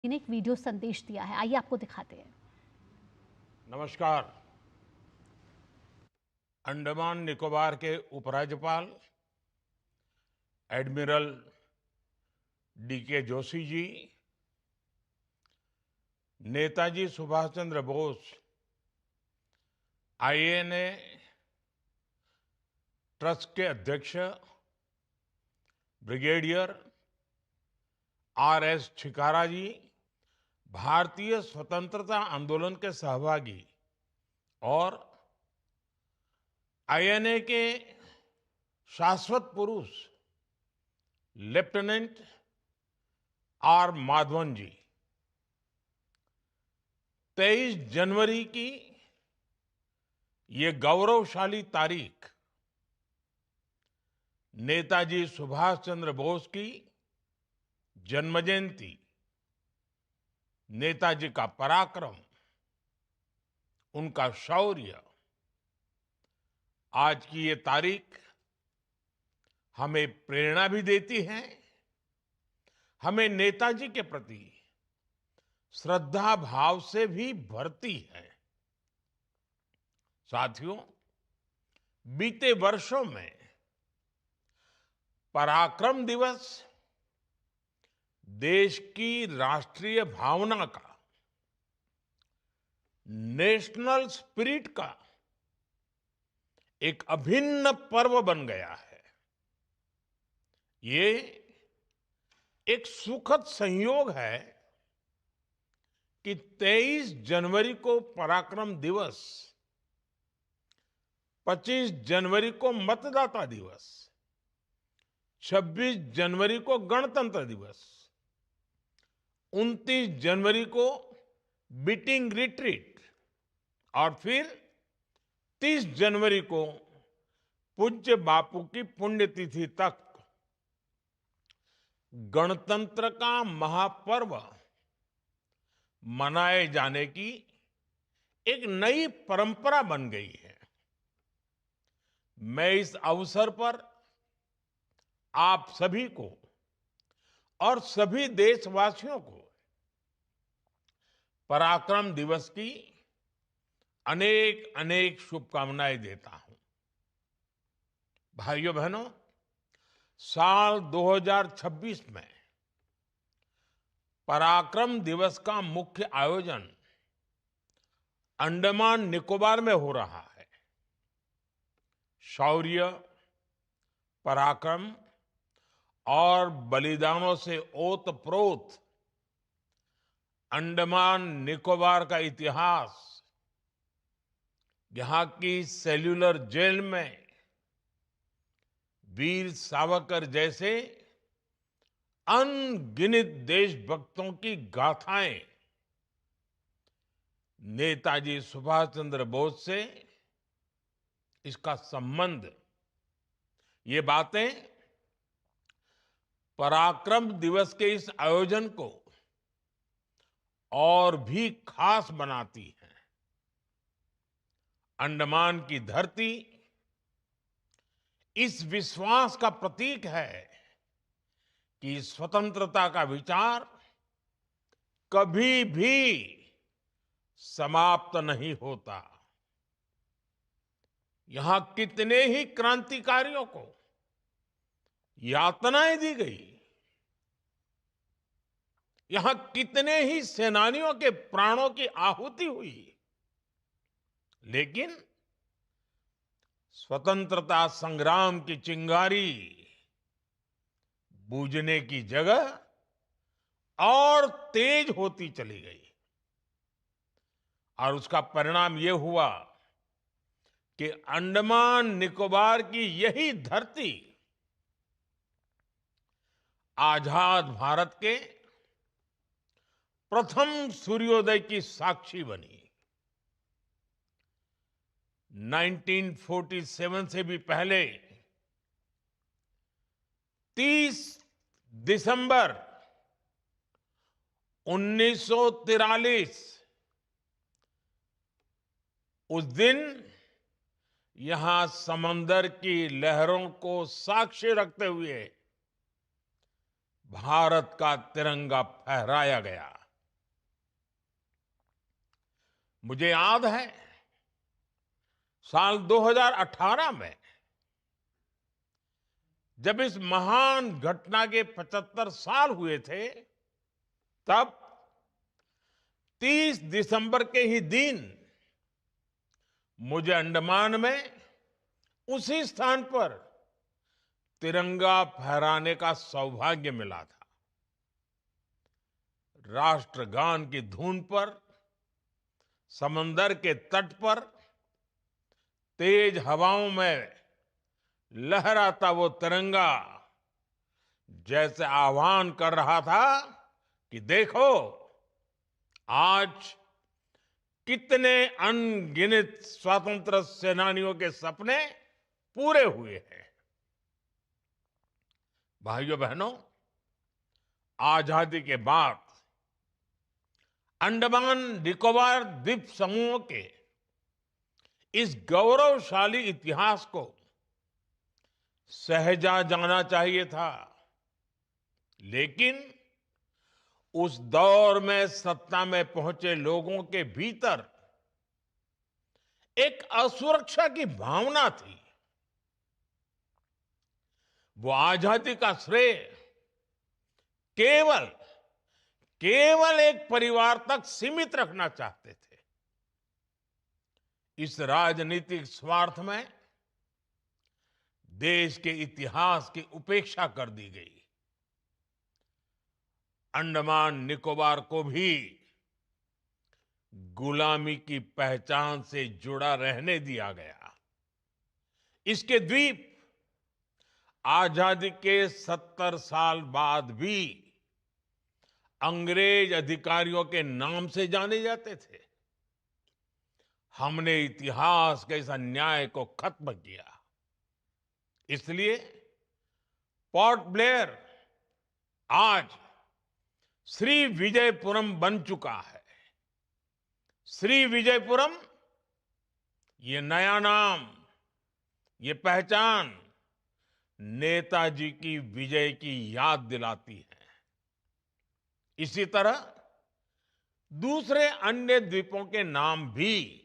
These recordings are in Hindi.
ने एक वीडियो संदेश दिया है, आइए आपको दिखाते हैं। नमस्कार। अंडमान निकोबार के उपराज्यपाल admiral DK Joshi ji, Netaji Subhash Chandra Bose INA trust के अध्यक्ष ब्रिगेडियर आरएस छिकारा जी, भारतीय स्वतंत्रता आंदोलन के सहभागी और आईएनए के शाश्वत पुरुष लेफ्टिनेंट आर माधवन जी, 23 जनवरी की ये गौरवशाली तारीख नेताजी सुभाष चंद्र बोस की जन्मजयंती, नेताजी का पराक्रम, उनका शौर्य, आज की ये तारीख हमें प्रेरणा भी देती है, हमें नेताजी के प्रति श्रद्धा भाव से भी भरती है। साथियों, बीते वर्षों में पराक्रम दिवस देश की राष्ट्रीय भावना का, नेशनल स्पिरिट का एक अभिन्न पर्व बन गया है। ये एक सुखद संयोग है कि 23 जनवरी को पराक्रम दिवस, 25 जनवरी को मतदाता दिवस, 26 जनवरी को गणतंत्र दिवस, 29 जनवरी को बीटिंग रिट्रीट और फिर 30 जनवरी को पूज्य बापू की पुण्यतिथि तक गणतंत्र का महापर्व मनाए जाने की एक नई परंपरा बन गई है। मैं इस अवसर पर आप सभी को और सभी देशवासियों को पराक्रम दिवस की अनेक अनेक शुभकामनाएं देता हूं। भाइयों बहनों, साल 2026 में पराक्रम दिवस का मुख्य आयोजन अंडमान निकोबार में हो रहा है। शौर्य, पराक्रम और बलिदानों से ओतप्रोत अंडमान निकोबार का इतिहास, यहां की सेल्यूलर जेल में वीर सावरकर जैसे अनगिनत देशभक्तों की गाथाएं, नेताजी सुभाष चंद्र बोस से इसका संबंध, ये बातें पराक्रम दिवस के इस आयोजन को और भी खास बनाती हैं। अंडमान की धरती इस विश्वास का प्रतीक है कि स्वतंत्रता का विचार कभी भी समाप्त नहीं होता। यहां कितने ही क्रांतिकारियों को यातनाएं दी गई, यहां कितने ही सेनानियों के प्राणों की आहुति हुई, लेकिन स्वतंत्रता संग्राम की चिंगारी बूझने की जगह और तेज होती चली गई। और उसका परिणाम यह हुआ कि अंडमान निकोबार की यही धरती आजाद भारत के प्रथम सूर्योदय की साक्षी बनी। 1947 से भी पहले 30 दिसंबर 1943, उस दिन यहां समंदर की लहरों को साक्षी रखते हुए भारत का तिरंगा फहराया गया। मुझे याद है साल 2018 में जब इस महान घटना के 75 साल हुए थे, तब 30 दिसंबर के ही दिन मुझे अंडमान में उसी स्थान पर तिरंगा फहराने का सौभाग्य मिला था। राष्ट्रगान की धुन पर समंदर के तट पर तेज हवाओं में लहराता वो तिरंगा जैसे आह्वान कर रहा था कि देखो, आज कितने अनगिनत स्वतंत्र सेनानियों के सपने पूरे हुए हैं। भाइयों बहनों, आजादी के बाद अंडमान निकोबार द्वीप समूह के इस गौरवशाली इतिहास को सहजा जाना चाहिए था, लेकिन उस दौर में सत्ता में पहुंचे लोगों के भीतर एक असुरक्षा की भावना थी। वो आजादी का श्रेय केवल एक परिवार तक सीमित रखना चाहते थे। इस राजनीतिक स्वार्थ में देश के इतिहास की उपेक्षा कर दी गई। अंडमान निकोबार को भी गुलामी की पहचान से जुड़ा रहने दिया गया। इसके द्वीप आजादी के 70 साल बाद भी अंग्रेज अधिकारियों के नाम से जाने जाते थे। हमने इतिहास के इस अन्याय को खत्म किया। इसलिए पोर्ट ब्लेयर आज श्री विजयपुरम बन चुका है। श्री विजयपुरम, ये नया नाम, ये पहचान नेताजी की विजय की याद दिलाती है। इसी तरह दूसरे अन्य द्वीपों के नाम भी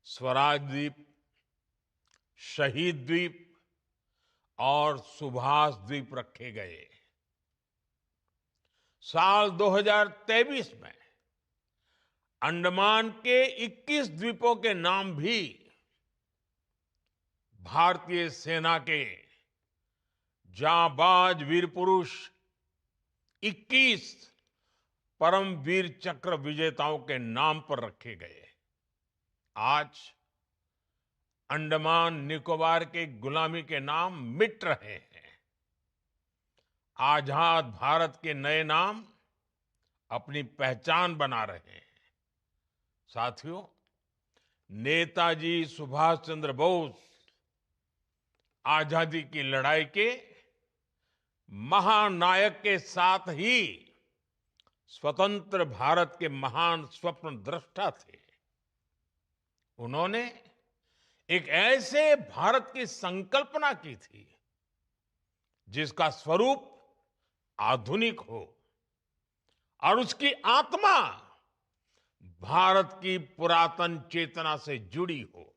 स्वराज द्वीप, शहीद द्वीप और सुभाष द्वीप रखे गए। साल 2023 में अंडमान के 21 द्वीपों के नाम भी भारतीय सेना के जांबाज वीर पुरुष 21 परमवीर चक्र विजेताओं के नाम पर रखे गए। आज अंडमान निकोबार के गुलामी के नाम मिट रहे हैं। आजाद भारत के नए नाम अपनी पहचान बना रहे हैं। साथियों, नेताजी सुभाष चंद्र बोस आजादी की लड़ाई के महानायक के साथ ही स्वतंत्र भारत के महान स्वप्न दृष्टा थे। उन्होंने एक ऐसे भारत की संकल्पना की थी जिसका स्वरूप आधुनिक हो और उसकी आत्मा भारत की पुरातन चेतना से जुड़ी हो।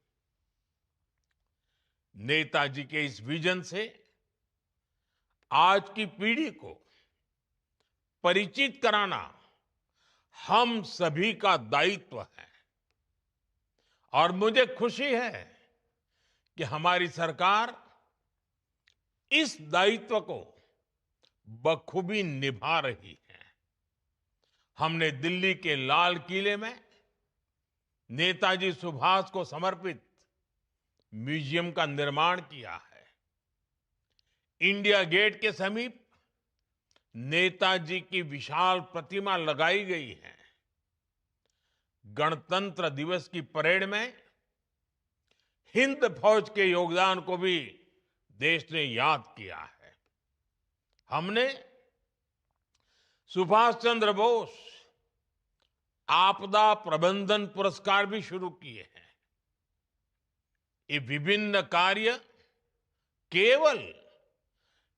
नेताजी के इस विजन से आज की पीढ़ी को परिचित कराना हम सभी का दायित्व है। और मुझे खुशी है कि हमारी सरकार इस दायित्व को बखूबी निभा रही है। हमने दिल्ली के लाल किले में नेताजी सुभाष को समर्पित म्यूजियम का निर्माण किया है। इंडिया गेट के समीप नेताजी की विशाल प्रतिमा लगाई गई है। गणतंत्र दिवस की परेड में हिंद फौज के योगदान को भी देश ने याद किया है। हमने सुभाष चंद्र बोस आपदा प्रबंधन पुरस्कार भी शुरू किए हैं। ये विभिन्न कार्य केवल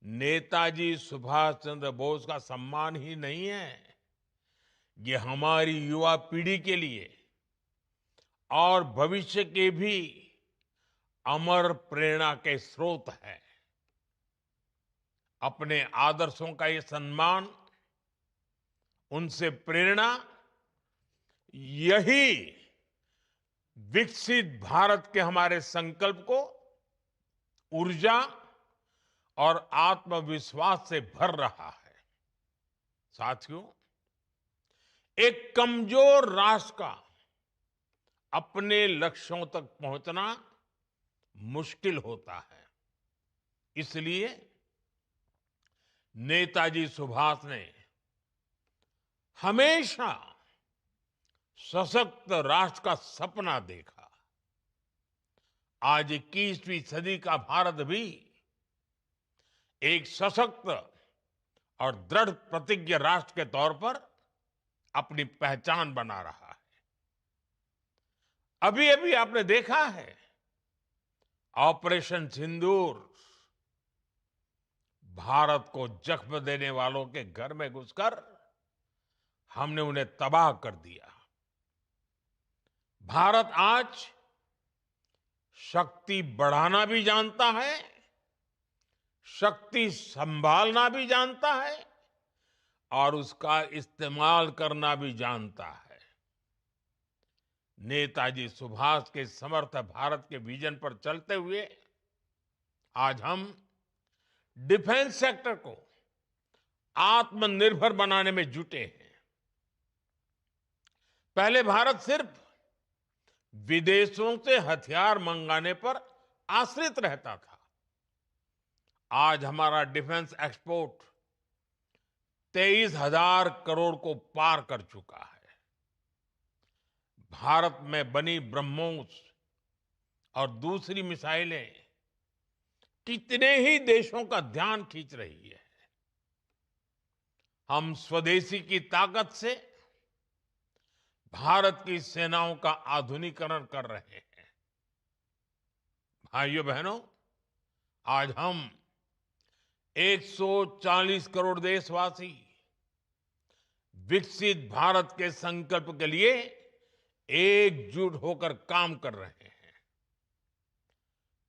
नेताजी सुभाष चंद्र बोस का सम्मान ही नहीं है, ये हमारी युवा पीढ़ी के लिए और भविष्य के भी अमर प्रेरणा के स्रोत है। अपने आदर्शों का ये सम्मान, उनसे प्रेरणा, यही विकसित भारत के हमारे संकल्प को ऊर्जा और आत्मविश्वास से भर रहा है। साथियों, एक कमजोर राष्ट्र का अपने लक्ष्यों तक पहुंचना मुश्किल होता है। इसलिए नेताजी सुभाष ने हमेशा सशक्त राष्ट्र का सपना देखा। आज 21वीं सदी का भारत भी एक सशक्त और दृढ़ प्रतिज्ञ राष्ट्र के तौर पर अपनी पहचान बना रहा है। अभी अभी आपने देखा है, ऑपरेशन सिंदूर भारत को जख्म देने वालों के घर में घुसकर हमने उन्हें तबाह कर दिया। भारत आज शक्ति बढ़ाना भी जानता है, शक्ति संभालना भी जानता है और उसका इस्तेमाल करना भी जानता है। नेताजी सुभाष के समर्थ भारत के विजन पर चलते हुए आज हम डिफेंस सेक्टर को आत्मनिर्भर बनाने में जुटे हैं। पहले भारत सिर्फ विदेशों से हथियार मंगाने पर आश्रित रहता था। आज हमारा डिफेंस एक्सपोर्ट 23,000 करोड़ को पार कर चुका है। भारत में बनी ब्रह्मोस और दूसरी मिसाइलें कितने ही देशों का ध्यान खींच रही है। हम स्वदेशी की ताकत से भारत की सेनाओं का आधुनिकीकरण कर रहे हैं। भाइयों बहनों, आज हम 140 करोड़ देशवासी विकसित भारत के संकल्प के लिए एकजुट होकर काम कर रहे हैं।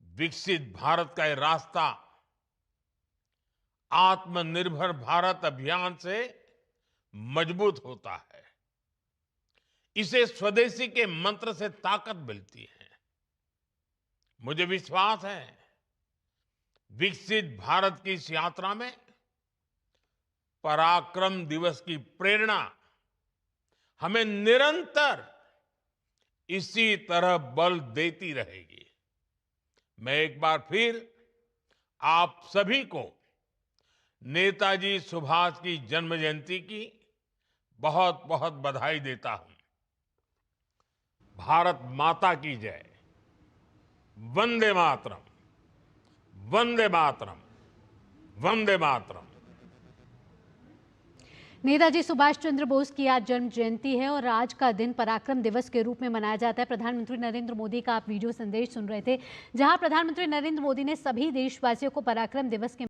विकसित भारत का ये रास्ता आत्मनिर्भर भारत अभियान से मजबूत होता है। इसे स्वदेशी के मंत्र से ताकत मिलती है। मुझे विश्वास है, विकसित भारत की इस यात्रा में पराक्रम दिवस की प्रेरणा हमें निरंतर इसी तरह बल देती रहेगी। मैं एक बार फिर आप सभी को नेताजी सुभाष की जन्म जयंती की बहुत बहुत बधाई देता हूं। भारत माता की जय। वंदे मातरम, वंदे मातरम, वंदे मातरम। नेताजी सुभाष चंद्र बोस की आज जन्म जयंती है और आज का दिन पराक्रम दिवस के रूप में मनाया जाता है। प्रधानमंत्री नरेंद्र मोदी का आप वीडियो संदेश सुन रहे थे, जहां प्रधानमंत्री नरेंद्र मोदी ने सभी देशवासियों को पराक्रम दिवस के